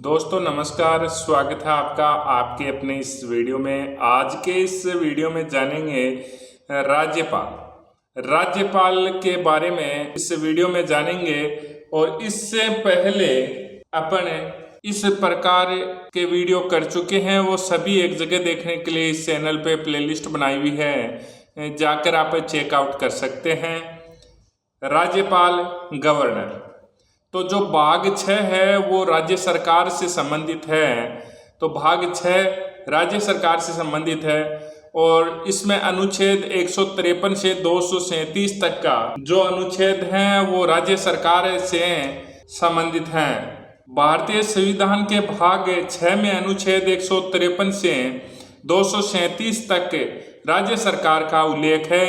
दोस्तों नमस्कार, स्वागत है आपका आपके अपने इस वीडियो में। आज के इस वीडियो में जानेंगे राज्यपाल के बारे में इस वीडियो में जानेंगे। और इससे पहले अपन इस प्रकार के वीडियो कर चुके हैं, वो सभी एक जगह देखने के लिए इस चैनल पे प्लेलिस्ट बनाई हुई है, जाकर आप चेकआउट कर सकते हैं। राज्यपाल गवर्नर, तो जो भाग 6 है वो राज्य सरकार से संबंधित है। तो भाग 6 राज्य सरकार से संबंधित है और इसमें अनुच्छेद 153 से 237 तक का जो अनुच्छेद हैं वो राज्य सरकार से संबंधित हैं। भारतीय संविधान के भाग 6 में अनुच्छेद 153 से 237 तक राज्य सरकार का उल्लेख है।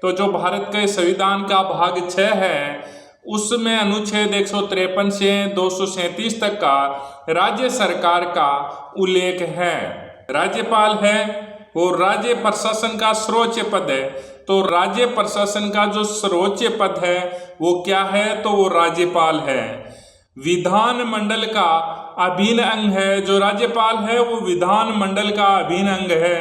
तो जो भारत के संविधान का भाग 6 है उसमें अनुच्छेद 153 से 237 तक का राज्य सरकार का उल्लेख है। राज्यपाल है वो राज्य प्रशासन का सर्वोच्च पद है। तो राज्य प्रशासन का जो सर्वोच्च पद है वो क्या है, तो वो राज्यपाल है। विधान मंडल का अभिन्न अंग है। जो राज्यपाल है वो विधान मंडल का अभिन्न अंग है।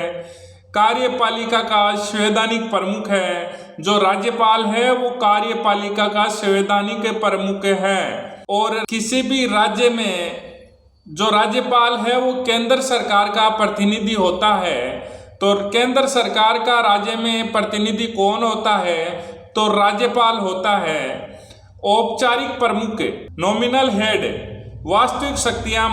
कार्यपालिका का संवैधानिक प्रमुख है। जो राज्यपाल है वो कार्यपालिका का संवैधानिक प्रमुख है। और किसी भी राज्य में जो राज्यपाल है वो केंद्र सरकार का प्रतिनिधि होता है। तो केंद्र सरकार का राज्य में प्रतिनिधि कौन होता है, तो राज्यपाल होता है। औपचारिक प्रमुख नॉमिनल हेड, वास्तविक शक्तियां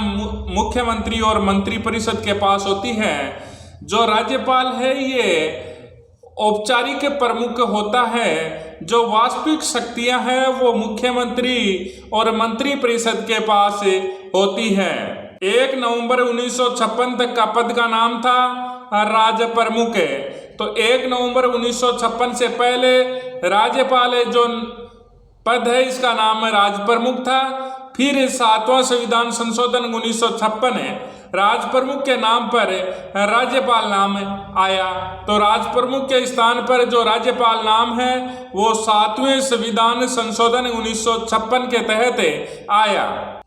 मुख्यमंत्री और मंत्रिपरिषद के पास होती हैं। जो राज्यपाल है ये औपचारिक प्रमुख होता है। जो वास्तविक शक्तियां हैं वो मुख्यमंत्री और मंत्रिपरिषद के पास होती है। 1 नवंबर 1956 तक का पद का नाम था राज्य प्रमुख। तो 1 नवंबर 1956 से पहले राज्यपाल जो पद है इसका नाम राज प्रमुख था। फिर 7वां संविधान संशोधन 1956 राज प्रमुख के नाम पर राज्यपाल नाम आया। तो राज प्रमुख के स्थान पर जो राज्यपाल नाम है वो 7वें संविधान संशोधन 1956 के तहत आया।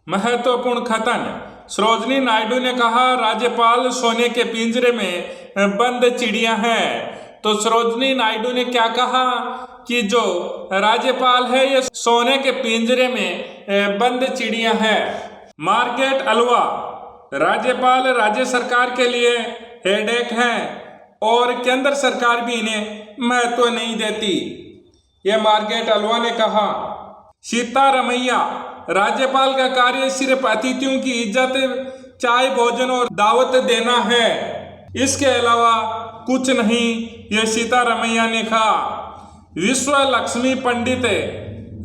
महत्वपूर्ण कथन, सरोजिनी नायडू ने कहा राज्यपाल सोने के पिंजरे में बंद चिड़िया है। तो सरोजिनी नायडू ने क्या कहा कि जो राज्यपाल है ये सोने के पिंजरे में बंद चिड़िया है। मार्गरेट अल्वा, राज्यपाल राज्य सरकार के लिए हेडेक हैं और केंद्र सरकार भी इन्हें महत्व नहीं देती, ये मार्गरेट अल्वा ने कहा। सीतारमैया, राज्यपाल का कार्य सिर्फ अतिथियों की इज्जत, चाय भोजन और दावत देना है, इसके अलावा कुछ नहीं, ये सीतारमैया ने कहा। विश्व लक्ष्मी पंडित,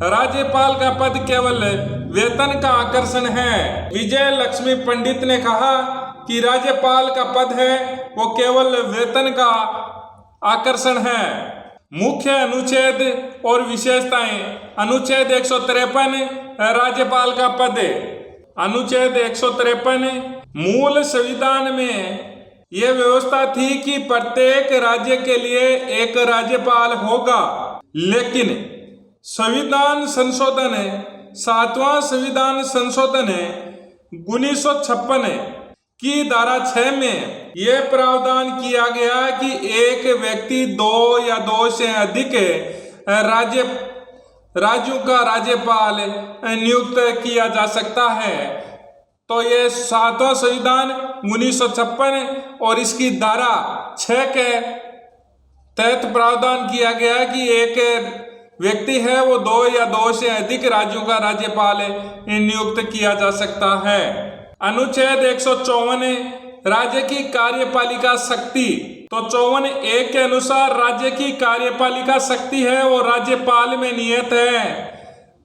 राज्यपाल का पद केवल वेतन का आकर्षण है। विजय लक्ष्मी पंडित ने कहा कि राज्यपाल का पद है वो केवल वेतन का आकर्षण है। मुख्य अनुच्छेद और विशेषताएं, अनुच्छेद 153 राज्यपाल का पद। अनुच्छेद 153 मूल संविधान में यह व्यवस्था थी कि प्रत्येक राज्य के लिए एक राज्यपाल होगा, लेकिन संविधान संशोधन 7वां संविधान संशोधन 1956 की धारा 6 में यह प्रावधान किया गया कि एक व्यक्ति 2 या 2 से अधिक राज्यों का राज्यपाल नियुक्त किया जा सकता है। तो ये 7वां संविधान 1956 और इसकी धारा 6 के तहत प्रावधान किया गया कि एक व्यक्ति है वो 2 या 2 से अधिक राज्यों का राज्यपाल नियुक्त किया जा सकता है। अनुच्छेद 154 राज्य की कार्यपालिका शक्ति, तो 54(1) के अनुसार राज्य की कार्यपालिका शक्ति है वो राज्यपाल में निहित है।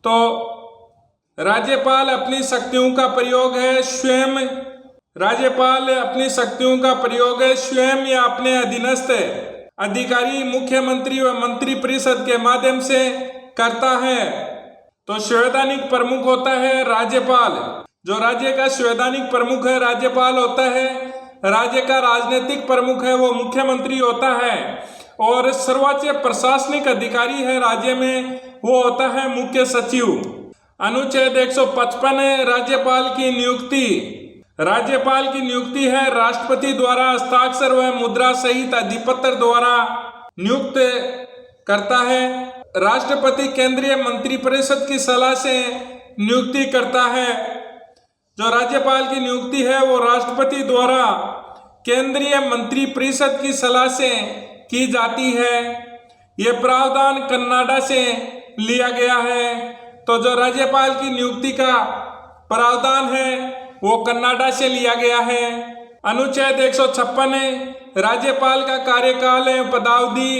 तो राज्यपाल अपनी शक्तियों का प्रयोग है स्वयं, राज्यपाल अपनी शक्तियों का प्रयोग है स्वयं या अपने अधीनस्थ अधिकारी मुख्यमंत्री व मंत्रिपरिषद के माध्यम से करता है। तो संवैधानिक प्रमुख होता है राज्यपाल। जो राज्य का संवैधानिक प्रमुख है राज्यपाल होता है। राज्य का राजनीतिक प्रमुख है वो मुख्यमंत्री होता है। और सर्वोच्च प्रशासनिक अधिकारी है राज्य में वो होता है मुख्य सचिव। अनुच्छेद 155 राज्यपाल की नियुक्ति राज्यपाल की नियुक्ति है राष्ट्रपति द्वारा हस्ताक्षर व मुद्रा सहित अधिपत्र द्वारा नियुक्त करता है। राष्ट्रपति केंद्रीय मंत्रिपरिषद की सलाह से नियुक्ति करता है। जो राज्यपाल की नियुक्ति है वो राष्ट्रपति द्वारा केंद्रीय मंत्रिपरिषद की सलाह से की जाती है। ये प्रावधान कनाडा से लिया गया है। तो जो राज्यपाल की नियुक्ति का प्रावधान है वो कनाडा से लिया गया है। अनुच्छेद 156 राज्यपाल का कार्यकाल एवं पदावधि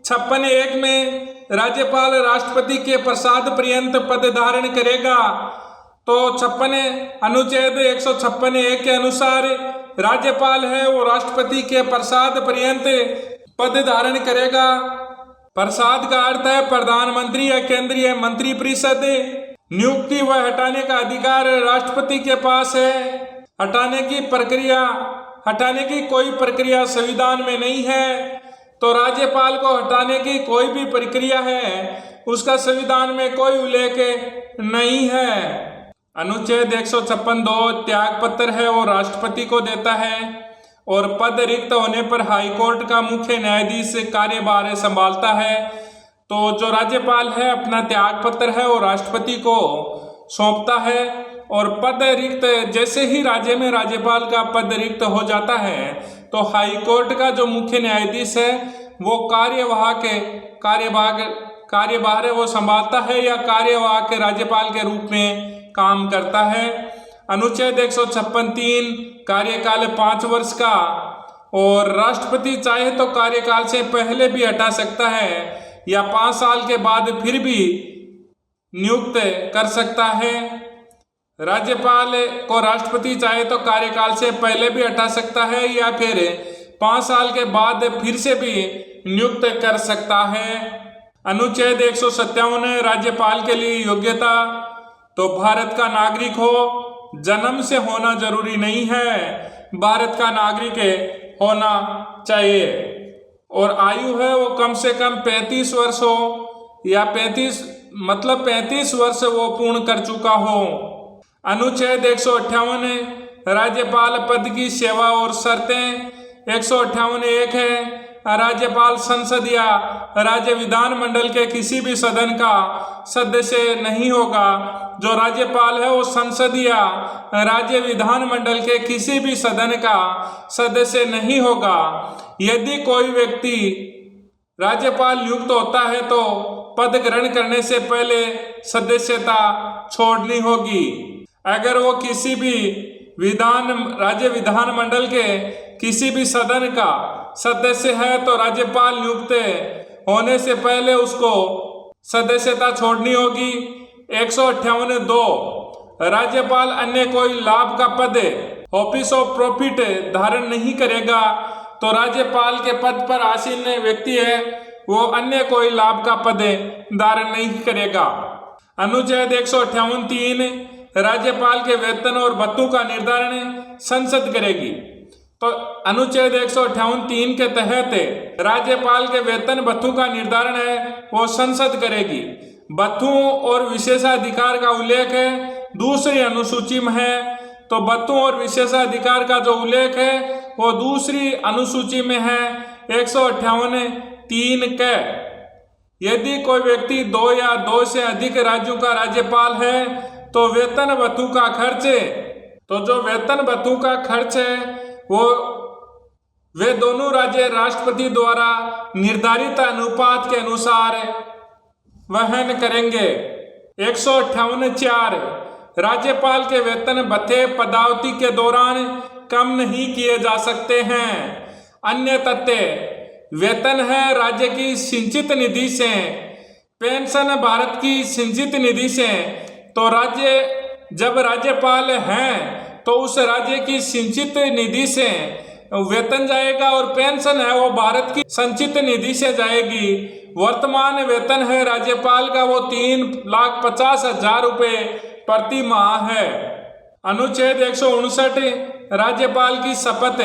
56(1) में राज्यपाल राष्ट्रपति के प्रसाद पर्यंत पद धारण करेगा। तो अनुच्छेद 156(1) के अनुसार राज्यपाल है वो राष्ट्रपति के प्रसाद पर्यंत पद धारण करेगा। प्रसाद का अर्थ है प्रधानमंत्री या केंद्रीय मंत्रिपरिषद। नियुक्ति व हटाने का अधिकार राष्ट्रपति के पास है। हटाने की कोई प्रक्रिया संविधान में नहीं है। तो राज्यपाल को हटाने की कोई भी प्रक्रिया है उसका संविधान में कोई उल्लेख नहीं है। अनुच्छेद 156(2) त्याग पत्र है वो राष्ट्रपति को देता है और पद रिक्त होने पर हाईकोर्ट का मुख्य न्यायाधीश कार्यभार संभालता है। तो जो राज्यपाल है अपना त्याग पत्र है वो राष्ट्रपति को सौंपता है और पद रिक्त जैसे ही राज्य में राज्यपाल का पद रिक्त हो जाता है तो हाईकोर्ट का जो मुख्य न्यायाधीश है वो कार्यभार वो संभालता है या कार्यवाहक राज्यपाल के रूप में काम करता है। अनुच्छेद 156(3) कार्यकाल 5 वर्ष का और राष्ट्रपति चाहे तो कार्यकाल से पहले भी हटा सकता है या 5 साल के बाद फिर भी नियुक्त कर सकता है। राज्यपाल को राष्ट्रपति चाहे तो कार्यकाल से पहले भी हटा सकता है या फिर 5 साल के बाद फिर से भी नियुक्त कर सकता है। अनुच्छेद 157 राज्यपाल के लिए योग्यता। तो भारत का नागरिक हो, जन्म से होना जरूरी नहीं है, भारत का नागरिक होना चाहिए और आयु है वो कम से कम 35 वर्ष हो या 35 वर्ष वो पूर्ण कर चुका हो। अनुच्छेद 158 राज्यपाल पद की सेवा और शर्तें। 158(1) है राज्यपाल संसद या राज्य विधानमंडल के किसी भी सदन का सदस्य नहीं होगा। जो राज्यपाल है वो संसद या राज्य विधानमंडल के किसी भी सदन का सदस्य नहीं होगा। यदि कोई व्यक्ति राज्यपाल नियुक्त होता है तो पद ग्रहण करने से पहले सदस्यता छोड़नी होगी। अगर वो किसी भी राज्य विधानमंडल के किसी भी सदन का सदस्य है तो राज्यपाल नियुक्त होने से पहले उसको सदस्यता छोड़नी होगी। 158(2) राज्यपाल अन्य कोई लाभ का पद ऑफिस ऑफ प्रॉफिट धारण नहीं करेगा। तो राज्यपाल के पद पर आसीन व्यक्ति है वो अन्य कोई लाभ का पद धारण नहीं करेगा। अनुच्छेद 158(3) राज्यपाल के वेतन और भत्तों का निर्धारण संसद करेगी। तो अनुच्छेद 158(3) के तहत राज्यपाल के वेतन भत्तों का निर्धारण है वो संसद करेगी। भत्तों और विशेषाधिकार का उल्लेख है दूसरी अनुसूची में है। तो भत्तों और विशेषाधिकार का जो उल्लेख है वो दूसरी अनुसूची में है 158(3) के। यदि कोई व्यक्ति 2 या 2 से अधिक राज्यों का राज्यपाल है तो वेतन भत्तों का खर्च है वे दोनों राज्य राष्ट्रपति द्वारा निर्धारित अनुपात के अनुसार वहन करेंगे। 158(4) राज्यपाल के वेतन भत्ते पदावधि के दौरान कम नहीं किए जा सकते हैं। अन्य तथ्य वेतन है राज्य की सिंचित निधि से, पेंशन भारत की सिंचित निधि से। तो जब राज्यपाल हैं तो उस राज्य की सिंचित निधि से वेतन जाएगा और पेंशन है वो भारत की संचित निधि से जाएगी। वर्तमान वेतन है राज्यपाल का वो 3,50,000 रुपये प्रति माह है। अनुच्छेद 159 राज्यपाल की शपथ।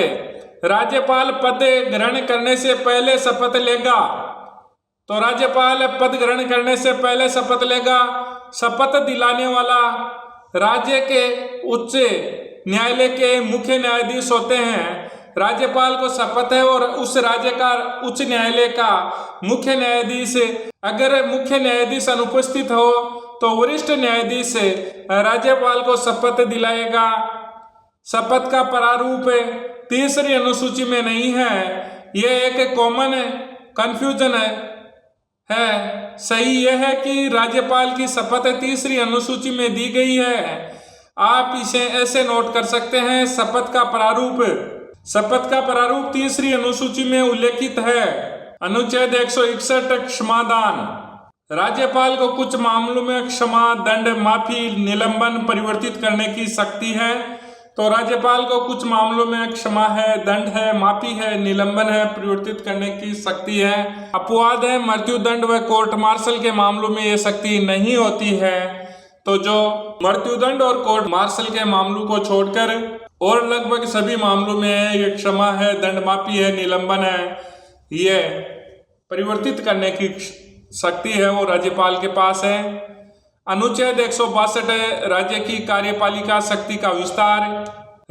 राज्यपाल पद ग्रहण करने से पहले शपथ लेगा। तो राज्यपाल पद ग्रहण करने से पहले शपथ लेगा। शपथ दिलाने वाला राज्य के उच्च न्यायालय के मुख्य न्यायाधीश होते हैं। राज्यपाल को शपथ है और उस राज्य का उच्च न्यायालय का मुख्य न्यायाधीश, अगर मुख्य न्यायाधीश अनुपस्थित हो तो वरिष्ठ न्यायाधीश राज्यपाल को शपथ दिलाएगा। शपथ का प्रारूप तीसरी अनुसूची में नहीं है। यह एक कॉमन कंफ्यूजन है। सही यह है कि राज्यपाल की शपथ तीसरी अनुसूची में दी गई है। आप इसे ऐसे नोट कर सकते हैं, शपथ का प्रारूप तीसरी अनुसूची में उल्लेखित है। अनुच्छेद 161 क्षमादान। राज्यपाल को कुछ मामलों में क्षमा, दंड, माफी, निलंबन, परिवर्तित करने की शक्ति है। तो राज्यपाल को कुछ मामलों में क्षमा है, दंड है, माफी है, निलंबन है, परिवर्तित करने की शक्ति है। अपवाद है, मृत्युदंड व कोर्ट मार्शल के मामलों में यह शक्ति नहीं होती है। तो जो मृत्युदंड और कोर्ट मार्शल के मामलों को छोड़कर और लगभग सभी मामलों में ये क्षमा है, दंड माफी है, निलंबन है, ये परिवर्तित करने की शक्ति है वो राज्यपाल के पास है। अनुच्छेद 162 राज्य की कार्यपालिका शक्ति का विस्तार।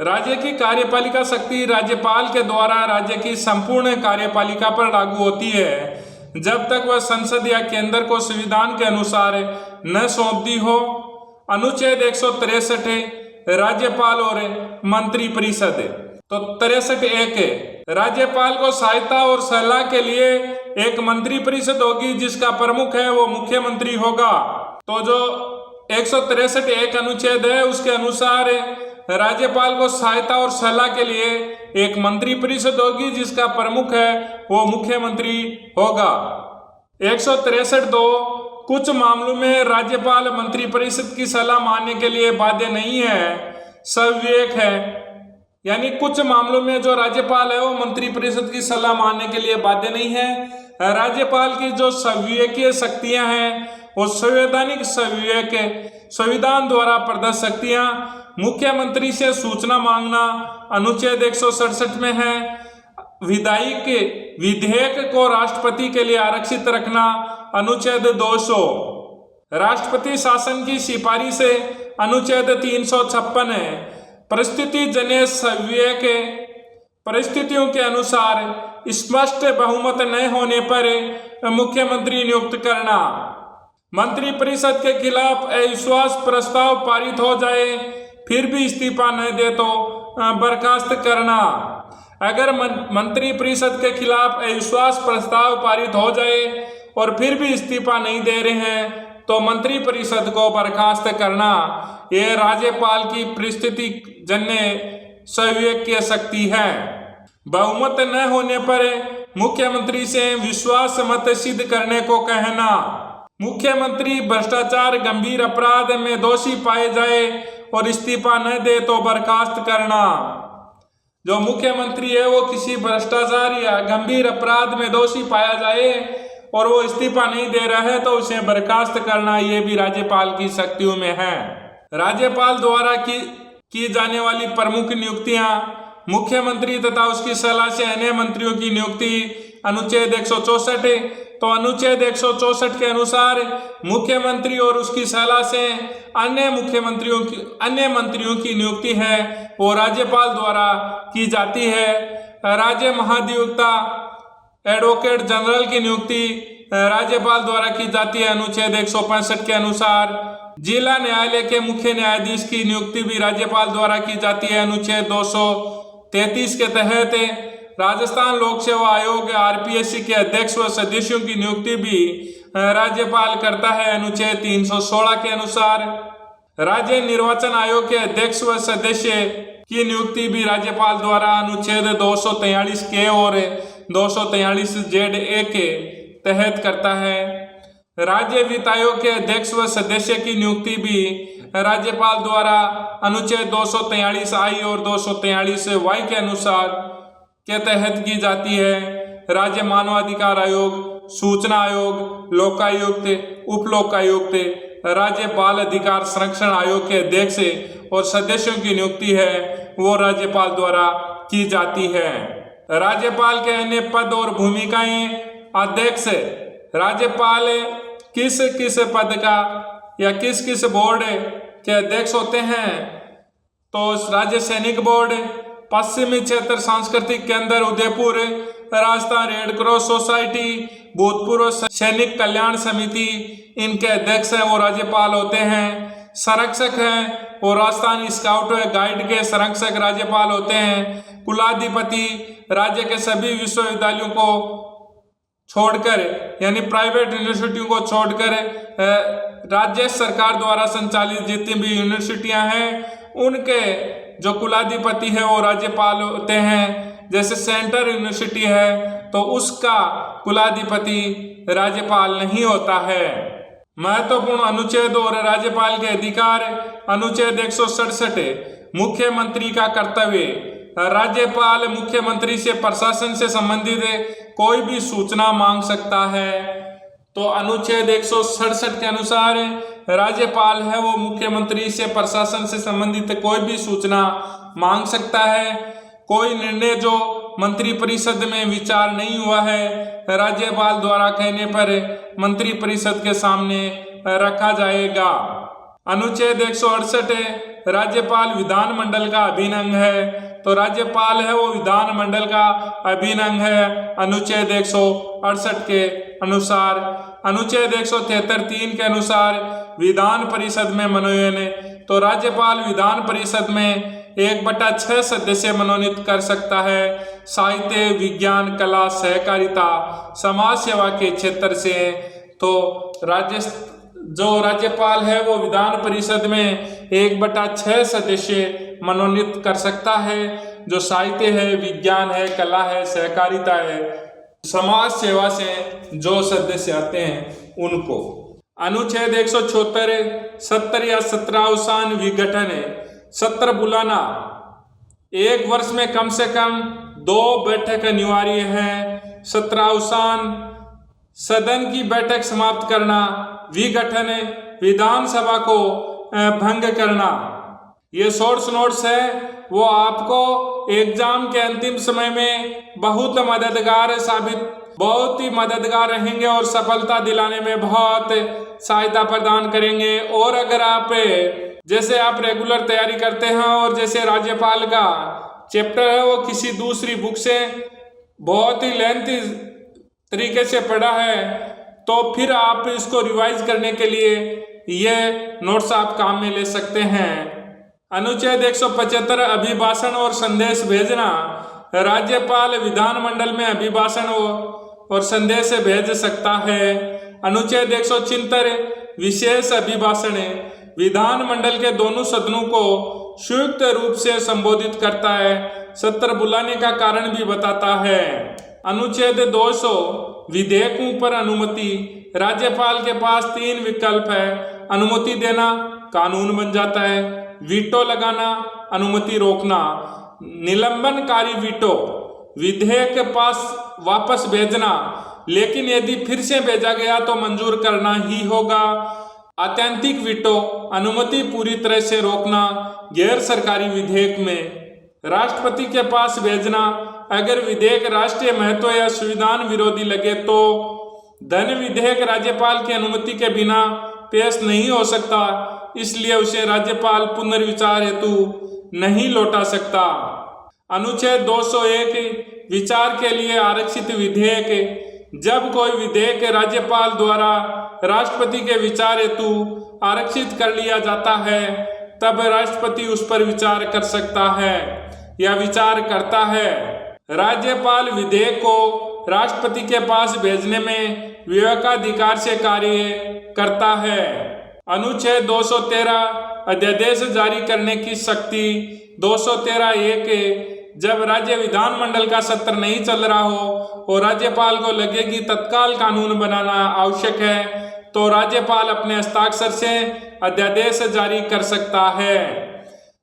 राज्य की कार्यपालिका शक्ति राज्यपाल के द्वारा राज्य की संपूर्ण कार्यपालिका पर लागू होती है जब तक वह संसद या केंद्र को संविधान के अनुसार न सौंप दी हो। अनुच्छेद 163 राज्यपाल और मंत्री परिषद। तो 63(1) राज्यपाल को सहायता और सलाह के लिए एक मंत्री परिषद होगी जिसका प्रमुख है वो मुख्यमंत्री होगा। तो जो 163(1) अनुच्छेद है उसके अनुसार राज्यपाल को सहायता और सलाह के लिए एक मंत्री परिषद होगी जिसका प्रमुख है वो मुख्यमंत्री होगा। 163(2) कुछ मामलों में राज्यपाल मंत्री परिषद की सलाह मानने के लिए बाध्य नहीं है, सविवेक है। यानी कुछ मामलों में जो राज्यपाल है वो मंत्री परिषद की सलाह मानने के लिए बाध्य नहीं है। राज्यपाल की जो सविवेकीय शक्तियां हैं वो संवैधानिक सविवेक, संविधान द्वारा प्रदत्त शक्तियां, मुख्यमंत्री से सूचना मांगना अनुच्छेद 167 में है। विधेयक को राष्ट्रपति के लिए आरक्षित रखना अनुच्छेद 200। राष्ट्रपति शासन की सिफारिश अनुच्छेद 356 है। परिस्थिति जन्य सविवेक, परिस्थितियों के अनुसार स्पष्ट बहुमत न होने पर मुख्यमंत्री नियुक्त करना। मंत्रिपरिषद के खिलाफ अविश्वास प्रस्ताव पारित हो जाए फिर भी इस्तीफा न दे तो बर्खास्त करना। अगर मंत्रिपरिषद के खिलाफ अविश्वास प्रस्ताव पारित हो जाए और फिर भी इस्तीफा नहीं दे रहे हैं तो मंत्रिपरिषद को बर्खास्त करना। यह राज्यपाल की परिस्थिति जन्य सविवेक की शक्ति है। बहुमत न होने पर मुख्यमंत्री से विश्वास मत सिद्ध करने को कहना। मुख्यमंत्री भ्रष्टाचार, गंभीर अपराध में दोषी पाए जाए और इस्तीफा न दे तो बर्खास्त करना। जो मुख्यमंत्री है वो किसी भ्रष्टाचार या गंभीर अपराध में दोषी पाया जाए और वो इस्तीफा नहीं दे रहा है तो उसे बर्खास्त करना, ये भी राज्यपाल की शक्तियों में है। राज्यपाल द्वारा की जाने वाली प्रमुख नियुक्तियां, मुख्यमंत्री तथा उसकी सलाह से अन्य मंत्रियों की नियुक्ति अनुच्छेद 164। तो अनुच्छेद 164 के अनुसार मुख्यमंत्री और उसकी सलाह से अन्य मंत्रियों की नियुक्ति है वो राज्यपाल द्वारा की जाती है। राज्य महाधिवक्ता, एडवोकेट जनरल की नियुक्ति राज्यपाल द्वारा की जाती है अनुच्छेद 165 के अनुसार। जिला न्यायालय के मुख्य न्यायाधीश की नियुक्ति भी राज्यपाल द्वारा की जाती है अनुच्छेद 233 के तहत। राजस्थान लोक सेवा आयोग आरपीएससी के अध्यक्ष व सदस्यों की नियुक्ति भी राज्यपाल करता है अनुच्छेद 316 के अनुसार। राज्य निर्वाचन आयोग के अध्यक्ष व सदस्य की नियुक्ति भी राज्यपाल द्वारा अनुच्छेद 243 के और 243 ZA के तहत करता है। राज्य वित्त आयोग के अध्यक्ष व सदस्य की नियुक्ति भी राज्यपाल द्वारा अनुच्छेद 243 I और 243 Y के अनुसार के तहत की जाती है। राज्य मानवाधिकार आयोग, सूचना आयोग, लोकायुक्त, उप लोकायुक्त, राज्य बाल अधिकार संरक्षण आयोग के अध्यक्ष और सदस्यों की नियुक्ति है वो राज्यपाल द्वारा की जाती है। राज्यपाल के अन्य पद और भूमिकाएं। अध्यक्ष, राज्यपाल किस किस पद का या किस किस बोर्ड के अध्यक्ष होते हैं? तो राज्य सैनिक बोर्ड, पश्चिमी क्षेत्र सांस्कृतिक केंद्र Udaipur, Rajasthan red cross society, भूतपूर्व सैनिक कल्याण समिति, इनके अध्यक्ष हैं वो राज्यपाल होते हैं। संरक्षक हैं वो राजस्थान स्काउट गाइड के संरक्षक राज्यपाल होते हैं। कुलाधिपति राज्य के सभी विश्वविद्यालयों को छोड़कर, यानी प्राइवेट यूनिवर्सिटियों को छोड़कर राज्य सरकार द्वारा संचालित जितनी भी यूनिवर्सिटियां हैं उनके जो कुलाधिपति है वो राज्यपाल होते हैं। जैसे सेंट्रल यूनिवर्सिटी है तो उसका कुलाधिपति राज्यपाल नहीं होता है। महत्वपूर्ण अनुच्छेद और राज्यपाल के अधिकार। अनुच्छेद 167 मुख्यमंत्री का कर्तव्य। राज्यपाल मुख्यमंत्री से प्रशासन से संबंधित कोई भी सूचना मांग सकता है। तो अनुच्छेद 167 के अनुसार राज्यपाल है वो मुख्यमंत्री से प्रशासन से संबंधित कोई भी सूचना मांग सकता है। कोई निर्णय जो मंत्रिपरिषद में विचार नहीं हुआ है राज्यपाल द्वारा कहने पर मंत्रिपरिषद के सामने रखा जाएगा। अनुच्छेद 168 राज्यपाल विधानमंडल का अभिन्न अंग है। तो राज्यपाल है वो विधानमंडल का अभिन्न अंग है अनुच्छेद 168 के अनुसार। अनुच्छेद 173(3) के अनुसार विधान परिषद में मनोनयन। तो राज्यपाल विधान परिषद में 1/6 सदस्य मनोनीत कर सकता है। साहित्य, विज्ञान, कला, सहकारिता, समाज सेवा के क्षेत्र से। तो राज्यपाल है वो विधान परिषद में 1/6 सदस्य मनोनीत कर सकता है। जो साहित्य है, विज्ञान है, कला है, सहकारिता है, समाज सेवा से जो सदस्य आते हैं उनको। अनुच्छेद 174 सत्र या सत्रावसान विघटन। सत्र बुलाना 1 वर्ष में कम से कम 2 बैठक अनिवार्य है। सत्रावसान सदन की बैठक समाप्त करना। विघटन विधानसभा को भंग करना। ये शॉर्ट्स नोट्स है वो आपको एग्जाम के अंतिम समय में बहुत ही मददगार रहेंगे और सफलता दिलाने में बहुत सहायता प्रदान करेंगे। और अगर आप जैसे आप रेगुलर तैयारी करते हैं और जैसे राज्यपाल का चैप्टर है वो किसी दूसरी बुक से बहुत ही लेंथी तरीके से पढ़ा है तो फिर आप इसको रिवाइज करने के लिए ये नोट्स आप काम में ले सकते हैं। अनुच्छेद 175 अभिभाषण और संदेश भेजना। राज्यपाल विधानमंडल में अभिभाषण और संदेश भेज सकता है। अनुच्छेद 176 विशेष अभिभाषण विधानमंडल के दोनों सदनों को संयुक्त रूप से संबोधित करता है। सत्र बुलाने का कारण भी बताता है। अनुच्छेद 200 विधेयकों पर अनुमति। राज्यपाल के पास 3 विकल्प है। अनुमति देना, कानून बन जाता है। वीटो लगाना, अनुमति रोकना। निलंबनकारी वीटो विधेयक पास वापस भेजना, लेकिन यदि फिर से भेजा गया तो मंजूर करना ही होगा। आत्यंतिक वीटो अनुमति पूरी तरह से रोकना गैर सरकारी विधेयक में। राष्ट्रपति के पास भेजना, अगर विधेयक राष्ट्रीय महत्व या संविधान विरोधी लगे तो। धन विधेयक राज्यपाल की अनुमति के बिना पेश नहीं हो सकता, इसलिए उसे राज्यपाल पुनर्विचार हेतु नहीं लौटा सकता। अनुच्छेद 201 विचार के लिए आरक्षित विधेयक। जब कोई विधेयक राज्यपाल द्वारा राष्ट्रपति के विचार हेतु आरक्षित कर लिया जाता है तब राष्ट्रपति उस पर विचार कर सकता है या विचार करता है। राज्यपाल विधेयक को राष्ट्रपति के पास भेजने में विवेकाधिकार से कार्य करता है। अनुच्छेद 213 अध्यादेश जारी करने की शक्ति। 213(1) जब राज्य विधानमंडल का सत्र नहीं चल रहा हो और राज्यपाल को लगे कि तत्काल कानून बनाना आवश्यक है तो राज्यपाल अपने हस्ताक्षर से अध्यादेश जारी कर सकता है।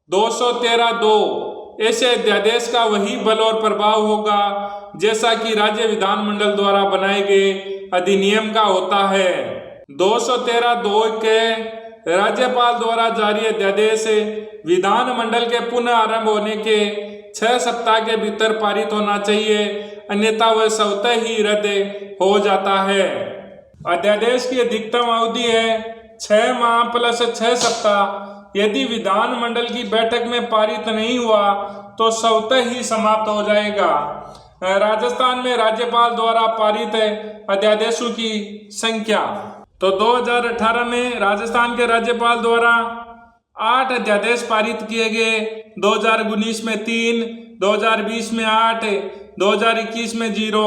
213(2) ऐसे अध्यादेश का वही बल और प्रभाव होगा जैसा कि राज्य विधानमंडल द्वारा बनाए गए अधिनियम का होता है। 213(2) के राज्यपाल द्वारा जारी अध्यादेश विधानमंडल के पुनः आरंभ होने के 6 सप्ताह के भीतर पारित होना चाहिए, अन्यथा वह स्वतः ही रद्द हो जाता है। अध्यादेश की अधिकतम अवधि है 6 माह + 6 सप्ताह। यदि विधानमंडल की बैठक में पारित नहीं हुआ तो स्वतः ही समाप्त हो जाएगा। राजस्थान में राज्यपाल द्वारा पारित अध्यादेशों की संख्या, तो 2018 में राजस्थान के राज्यपाल द्वारा 8 अध्यादेश पारित किए गए। 2019 में 3, 2020 में 8, 2021 में 0,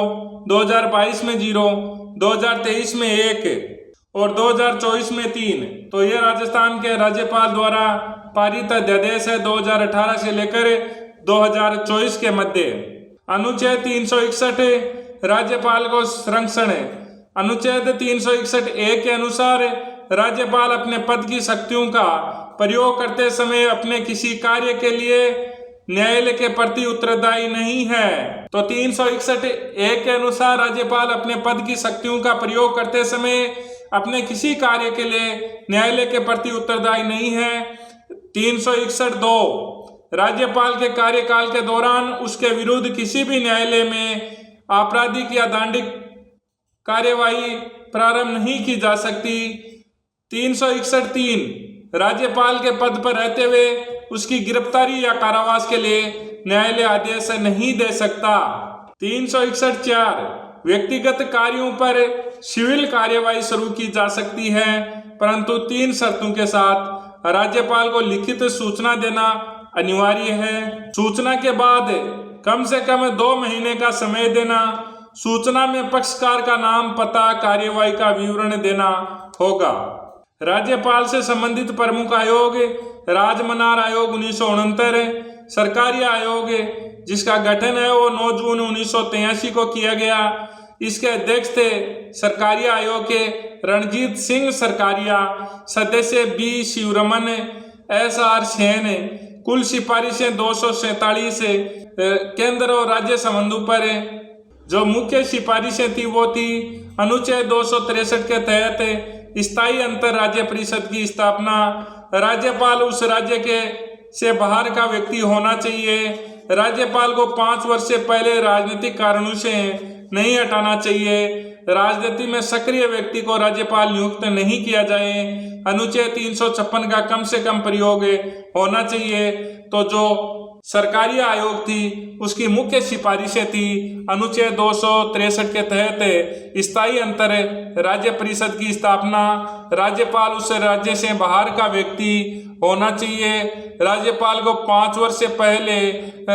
2022 में 0, 2023 में 1 और 2024 में 3। तो ये राजस्थान के राज्यपाल द्वारा पारित अध्यादेश है 2018 से लेकर 2024 के मध्य। अनुच्छेद 361 राज्यपाल को संरक्षण। अनुच्छेद 361(a) के अनुसार राज्यपाल अपने पद की शक्तियों का प्रयोग करते समय अपने किसी कार्य के लिए न्यायालय के प्रति उत्तरदायी नहीं है। तो 361(a) के अनुसार राज्यपाल अपने पद की शक्तियों का प्रयोग करते समय अपने किसी कार्य के लिए न्यायालय के प्रति उत्तरदायी नहीं है। 361(2) राज्यपाल के कार्यकाल के दौरान उसके विरुद्ध किसी भी न्यायालय में आपराधिक या दंडिक कार्यवाही प्रारंभ नहीं की जा सकती। 361(3) राज्यपाल के पद पर रहते हुए उसकी गिरफ्तारी या कारावास के लिए न्यायालय आदेश नहीं दे सकता। 361(4) व्यक्तिगत कार्यों पर सिविल कार्यवाही शुरू की जा सकती है, परंतु 3 शर्तों के साथ। राज्यपाल को लिखित सूचना देना अनिवार्य है। सूचना के बाद कम से कम 2 महीने का समय देना। सूचना में पक्षकार का नाम, पता, कार्यवाही का विवरण देना होगा। राज्यपाल से संबंधित प्रमुख आयोग राजमनार आयोग 1969, सरकारी आयोग जिसका गठन है वो 9 जून 1983 को किया गया। इसके अध्यक्ष थे सरकारी आयोग के रणजीत सिंह सरकारिया, सदस्य बी शिवरमन, SR सेन। कुल सिफारिशें 247 केंद्र और राज्य संबंधों पर। जो मुख्य सिफारिशें थी वो थी अनुच्छेद 263 के तहत स्थायी अंतर राज्य परिषद की स्थापना। राज्यपाल उस राज्य के से बाहर का व्यक्ति होना चाहिए। राज्यपाल को 5 वर्ष से पहले राजनीतिक कारणों से नहीं हटाना चाहिए। राजनीति में सक्रिय व्यक्ति को राज्यपाल नियुक्त नहीं किया जाए। अनुच्छेद 356 का कम से कम प्रयोग होना चाहिए। तो जो सरकारी आयोग थी उसकी मुख्य सिफारिशें थी अनुच्छेद 263 के तहत स्थायी अंतर राज्य परिषद की स्थापना। राज्यपाल उस राज्य से बाहर का व्यक्ति होना चाहिए। राज्यपाल को 5 वर्ष से पहले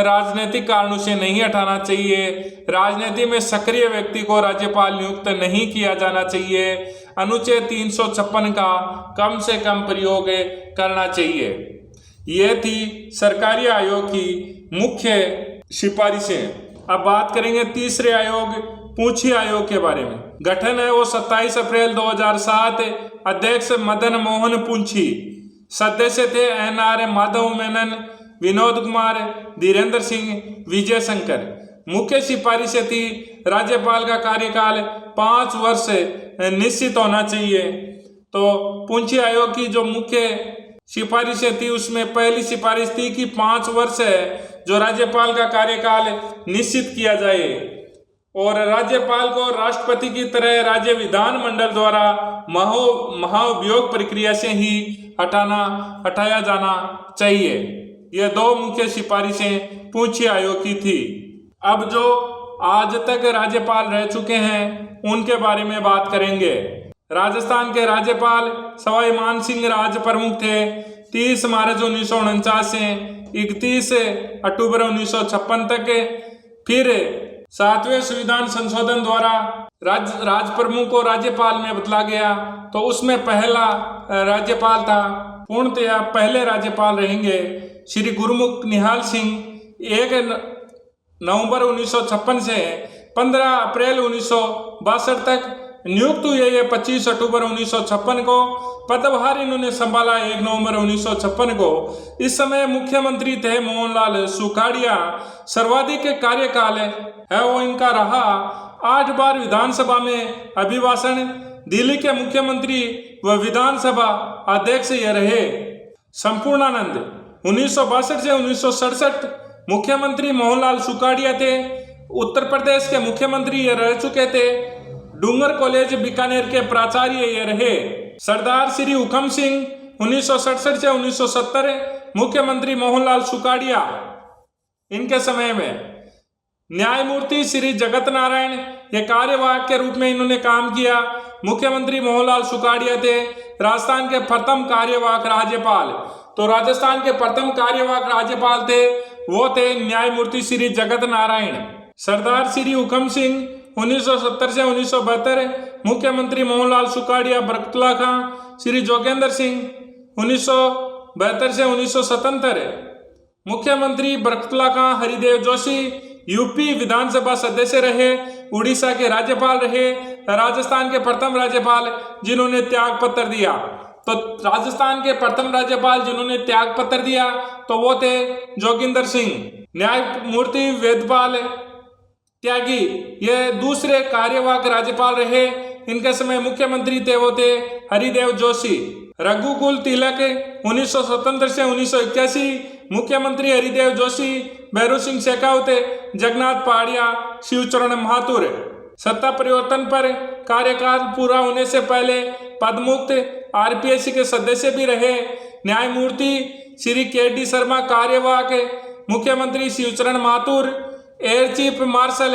राजनीतिक कारणों से नहीं हटाना चाहिए। राजनीति में सक्रिय व्यक्ति को राज्यपाल नियुक्त नहीं किया जाना चाहिए। अनुच्छेद 356 का कम से कम प्रयोग करना चाहिए। ये थी सरकारी आयोग की मुख्य सिफारिशें। अब बात करेंगे तीसरे आयोग पूंछी आयोग के बारे में। गठन है वो 27 अप्रैल 2007। अध्यक्ष मदन मोहन पूंछी, सदस्य थे NR माधव मेनन, विनोद कुमार, धीरेन्द्र सिंह, विजय शंकर। मुख्य सिफारिशें थी राज्यपाल का कार्यकाल 5 वर्ष निश्चित होना चाहिए। तो पूंछी आयोग की जो मुख्य सिफारिशें थी उसमें पहली सिफारिश थी कि 5 वर्ष है जो राज्यपाल का कार्यकाल निश्चित किया जाए और राज्यपाल को राष्ट्रपति की तरह राज्य विधानमंडल द्वारा महाभियोग प्रक्रिया से ही हटाया जाना चाहिए। ये 2 मुख्य सिफारिशें पूंछी आयोग की थी। अब जो आज तक राज्यपाल रह चुके हैं उनके बारे में बात करेंगे। राजस्थान के राज्यपाल सवाई मान सिंह राज प्रमुख थे। 30 मार्च 1949 से 31 अक्टूबर 1956 तक। फिर 7वें संविधान संशोधन द्वारा राज प्रमुख को राज्यपाल में बदला गया। तो उसमें पहला राज्यपाल था, पूर्णतया पहले राज्यपाल रहेंगे श्री गुरमुख निहाल सिंह। 1 नवंबर 1956 से 15 अप्रैल 1962 तक नियुक्त हुए। ये 25 अक्टूबर 1956 को पदभार इन्होंने संभाला 1 नवंबर 1956 को। इस समय मुख्यमंत्री थे मोहनलाल सुखाड़िया। सर्वाधिक कार्यकाल है वो इनका रहा। 8 बार विधानसभा में अभिभाषण। दिल्ली के मुख्यमंत्री व विधानसभा अध्यक्ष ये रहे। संपूर्णानंद 1962 से 1967 मुख्यमंत्री मोहनलाल सुखाड़िया थे। उत्तर प्रदेश के मुख्यमंत्री ये रह चुके थे। डूंगर कॉलेज बीकानेर के प्राचार्य ये रहे। सरदार श्री हुकम सिंह 1967 से 1970 मुख्यमंत्री मोहनलाल सुखाड़िया, इनके समय में न्यायमूर्ति श्री जगत नारायण ये कार्यवाहक के रूप में इन्होंने काम किया। मुख्यमंत्री मोहनलाल सुखाड़िया थे राजस्थान के प्रथम कार्यवाहक राज्यपाल। तो राजस्थान के प्रथम कार्यवाहक राज्यपाल थे वो थे न्यायमूर्ति श्री जगत नारायण। सरदार श्री हुकम सिंह 1970 से 1972, मुख्यमंत्री मोहनलाल सुखाड़िया बरकतुल्ला खां, श्री जोगेंद्र सिंह 1972 से 1977, मुख्यमंत्री बरकतुल्ला खां हरिदेव जोशी यूपी विधानसभा सदस्य रहे, उड़ीसा के राज्यपाल रहे, राजस्थान के प्रथम राज्यपाल जिन्होंने त्याग पत्र दिया। तो राजस्थान के प्रथम राज्यपाल जिन्होंने त्याग पत्र दिया तो वो थे जोगिंदर सिंह। न्यायमूर्ति वेदपाल त्यागी ये दूसरे कार्यवाहक राज्यपाल रहे, इनके समय मुख्यमंत्री थे वो थे हरिदेव जोशी। रघुकुल तिलक 1977 से 1981, मुख्यमंत्री हरिदेव जोशी, भैरू सिंह शेखावत, जगन्नाथ पहाड़िया, शिवचरण महातुर। सत्ता परिवर्तन पर कार्यकाल पूरा होने से पहले पदमुक्त आरपीएससी के सदस्य भी रहे। न्यायमूर्ति श्री के.डी. शर्मा कार्यवाहक, मुख्यमंत्री Shivcharan Mahatur, air chief marshal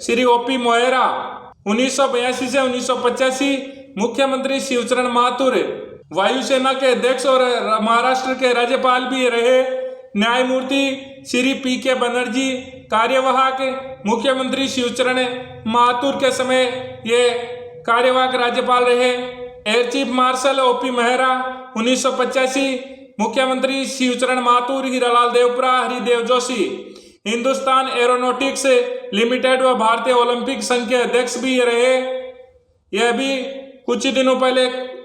Shri O P. Mohera 1982 से 1985, मुख्यमंत्री शिवचरण महातुर वायुसेना के अध्यक्ष और महाराष्ट्र के राज्यपाल भी रहे। न्यायमूर्ति श्री पी.के. बनर्जी कार्यवाहक, मुख्यमंत्री शिवचरण महातुर के समय ये कार्यवाहक राज्यपाल रहे। Air chief martial OP. Mehra 1985, मुख्यमंत्री शिवचरण महातुर, हीरालाल देवपुरा, हरिदेव जोशी। हिंदुस्तान एरोनॉटिक्स लिमिटेड व भारतीय ओलंपिक संघ के अध्यक्ष भी रहे। यह भी कुछ ही दिनों पहले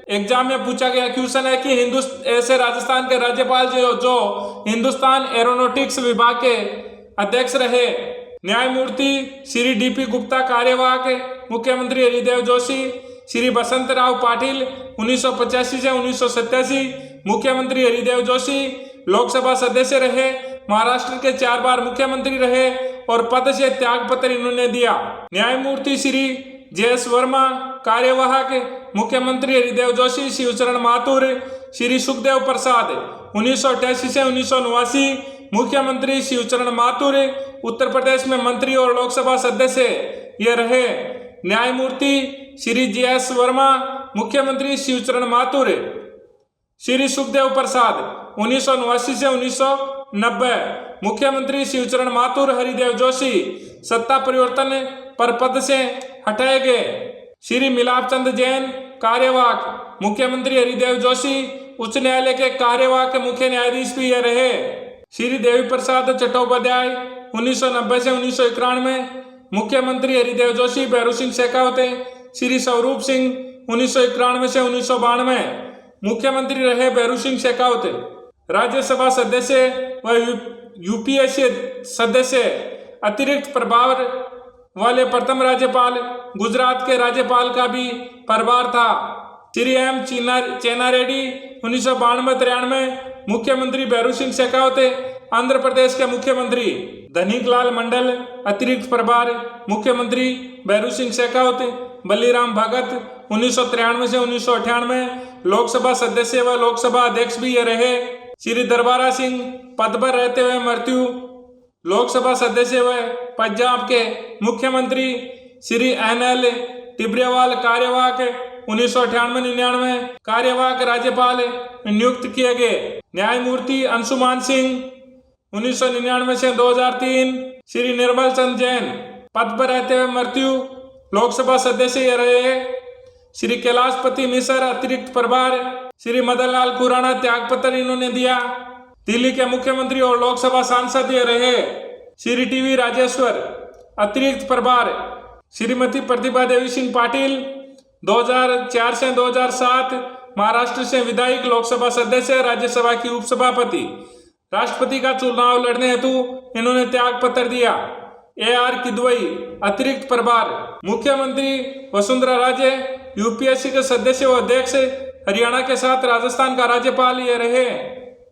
एग्जाम में पूछा गया क्वेश्चन है कि ऐसे राजस्थान के राज्यपाल जो हिंदुस्तान एरोनॉटिक्स विभाग के अध्यक्ष रहे। न्यायमूर्ति श्री डी.पी. गुप्ता कार्यवाहक, मुख्यमंत्री हरिदेव जोशी, श्री बसंत राव पाटिल 1985 से 1987, मुख्यमंत्री हरिदेव जोशी, लोकसभा सदस्य रहे, महाराष्ट्र के 4 बार मुख्यमंत्री रहे और पद से त्याग पत्र इन्होंने दिया। न्यायमूर्ति श्री जे.एस. वर्मा कार्यवाहक, मुख्यमंत्री हरिदेव जोशी, शिवचरण महातुर, श्री सुखदेव प्रसाद 1988 से 1989, मुख्यमंत्री शिवचरण महातुर, उत्तर प्रदेश में मंत्री और लोकसभा सदस्य ये रहे। न्यायमूर्ति श्री जे.एस. वर्मा, मुख्यमंत्री शिवचरण महातुर, श्री सुखदेव प्रसाद 1989 से 1990, मुख्यमंत्री शिवचरण महातुर, हरिदेव जोशी सत्ता परिवर्तन पर पद से हटाए गए। श्री मिलाप चंद जैन कार्यवाहक, मुख्यमंत्री हरिदेव जोशी, उच्च न्यायालय के कार्यवाहक मुख्य न्यायाधीश भी ये रहे। श्री देवी प्रसाद चट्टोपाध्याय 1990 से 1991, मुख्यमंत्री हरिदेव जोशी, भैरू सिंह शेखावत, श्री स्वरूप सिंह 1991 से 1992, मुख्यमंत्री रहे भैरू सिंह शेखावत। राज्यसभा सदस्य व यूपीएससी सदस्य, अतिरिक्त प्रभार वाले प्रथम राज्यपाल, गुजरात के राज्यपाल का भी प्रभार था। श्री एम चेन्नारेड्डी 1992-93, मुख्यमंत्री भैरू सिंह शेखावत, आंध्र प्रदेश के मुख्यमंत्री। धनीकलाल मंडल, अतिरिक्त प्रभार, मुख्यमंत्री भैरू सिंह शेखावत। बलीराम भगत 1993 से 1998, लोकसभा सदस्य व लोकसभा अध्यक्ष भी ये रहे। श्री दरबारा सिंह पद पर रहते हुए मृत्यु, लोकसभा सदस्य व पंजाब के मुख्यमंत्री। श्री एन.एल. टिब्रेवाल कार्यवाहक 1998-99, कार्यवाहक राज्यपाल नियुक्त किए गए। न्यायमूर्ति अंशुमान सिंह 1999 से 2003, श्री निर्मल चंद जैन पद पर रहते हुए मृत्यु, लोकसभा सदस्य रहे। श्री कैलाशपति मिश्र अतिरिक्त प्रभार, श्री मदनलाल खुराना त्यागपत्र इन्होंने दिया। दिल्ली के मुख्यमंत्री और लोकसभा सांसद ये रहे। श्री टी.वी. राजेश्वर अतिरिक्त प्रभार, श्रीमती प्रतिभा देवी सिंह पाटिल 2004 से 2007, महाराष्ट्र से विधायक, लोकसभा सदस्य, राज्यसभा की उपसभापति। राष्ट्रपति का चुनाव लड़ने हेतु इन्होंने त्याग पत्र दिया। ए.आर. किदवई अतिरिक्त प्रभार, मुख्यमंत्री वसुंधरा राजे यूपीएससी के सदस्य व अध्यक्ष, हरियाणा के साथ राजस्थान का राज्यपाल ये रहे।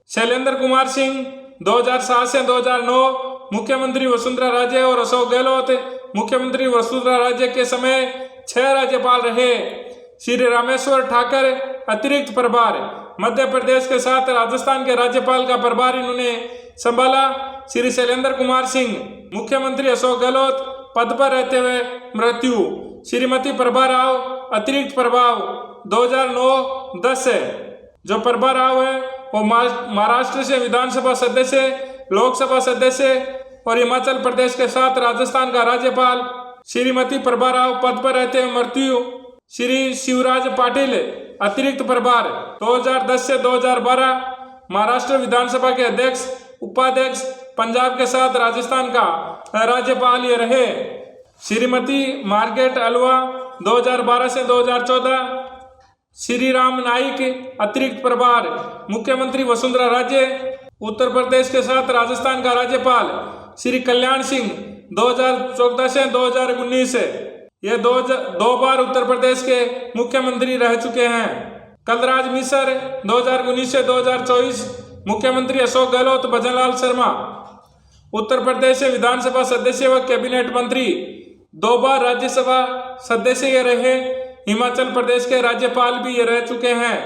शैलेंद्र कुमार सिंह 2007 से 2009, मुख्यमंत्री वसुंधरा राजे और अशोक गहलोत, मुख्यमंत्री वसुंधरा राजे के समय 6 राज्यपाल रहे। श्री रामेश्वर ठाकर अतिरिक्त प्रभार, मध्य प्रदेश के साथ राजस्थान के राज्यपाल का प्रभार इन्होंने संभाला। श्री शैलेंद्र कुमार सिंह, मुख्यमंत्री अशोक गहलोत पद पर रहते हुए मृत्यु। श्रीमती प्रभा राव अतिरिक्त प्रभाव 2009-10 से। जो प्रभा राव है वो महाराष्ट्र से विधानसभा सदस्य, लोकसभा सदस्य और हिमाचल प्रदेश के साथ राजस्थान का राज्यपाल। श्रीमती प्रभा राव पद पर रहते हुए मृत्यु। श्री शिवराज पाटिल अतिरिक्त प्रभार 2010 से 2012 महाराष्ट्र विधानसभा के अध्यक्ष, उपाध्यक्ष, पंजाब के साथ राजस्थान का राज्यपाल ये रहे। श्रीमती मार्गरेट अल्वा 2012 से 2014। श्री राम नाईक अतिरिक्त प्रभार, मुख्यमंत्री वसुंधरा राजे, उत्तर प्रदेश के साथ राजस्थान का राज्यपाल। श्री कल्याण सिंह 2014 से 2019 ये दो बार उत्तर प्रदेश के मुख्यमंत्री रह चुके हैं। कलराज मिश्र 2019 से 2024, मुख्यमंत्री अशोक गहलोत, भजनलाल शर्मा उत्तर प्रदेश से विधानसभा सदस्य व कैबिनेट मंत्री, 2 बार राज्यसभा सदस्य ये रहे। हिमाचल प्रदेश के राज्यपाल भी ये रह चुके हैं।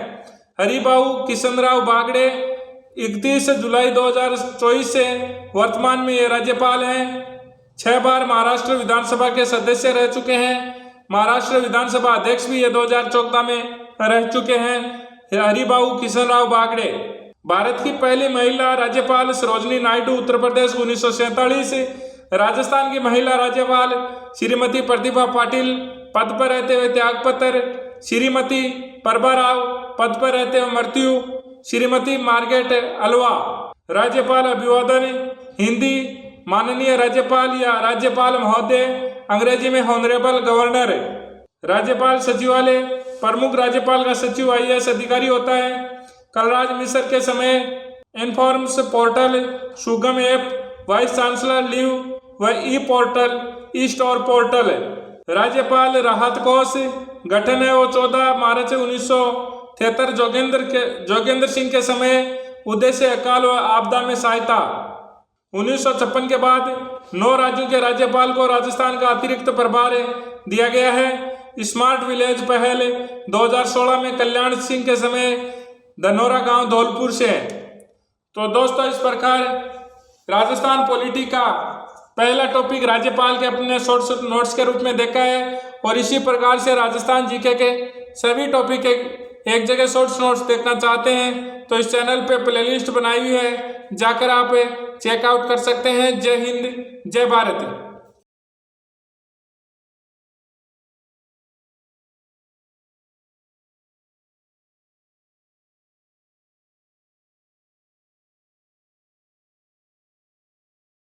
हरिबाऊ किशनराव बागड़े 31 जुलाई 2024 से वर्तमान में ये राज्यपाल हैं। 6 बार महाराष्ट्र विधानसभा के सदस्य रह चुके हैं। महाराष्ट्र विधानसभा अध्यक्ष भी ये 2014 में रह चुके हैं। हरिबाऊ किशनराव बागड़े। भारत की पहली महिला राज्यपाल सरोजनी नायडू, उत्तर प्रदेश 1947। राजस्थान की महिला राज्यपाल श्रीमती प्रतिभा पाटिल पद पर रहते हुए त्यागपत्र। श्रीमती प्रभा राव पद पर रहते हुए मृत्यु। श्रीमती मार्गरेट अल्वा राज्यपाल अभिवादन हिंदी माननीय राज्यपाल या राज्यपाल महोदय, अंग्रेजी में ऑनरेबल गवर्नर। राज्यपाल सचिवालय, प्रमुख राज्यपाल का सचिव IAS अधिकारी होता है। कलराज मिश्र के समय इन्फॉर्म्स पोर्टल, सुगम ऐप, वाइस चांसलर लीव व ई पोर्टल, ई स्टोर पोर्टल। राज्यपाल राहत कोष गठन है वो 14 मार्च 1973 जोगेंद्र सिंह के समय। उद्देश्य अकाल व आपदा में सहायता। 1956 के बाद 9 राज्यों के राज्यपाल को राजस्थान का अतिरिक्त प्रभार दिया गया है। स्मार्ट विलेज पहल 2016 में कल्याण सिंह के समय धनोरा गांव धौलपुर से। तो दोस्तों इस प्रकार राजस्थान पॉलिटी का पहला टॉपिक राज्यपाल के अपने शॉर्ट नोट्स के रूप में देखा है। और इसी प्रकार से राजस्थान जीके के सभी टॉपिक एक जगह शॉर्ट नोट्स देखना चाहते हैं तो इस चैनल पे प्लेलिस्ट बनाई हुई है, जाकर आप चेकआउट कर सकते हैं। जय हिंद, जय भारत।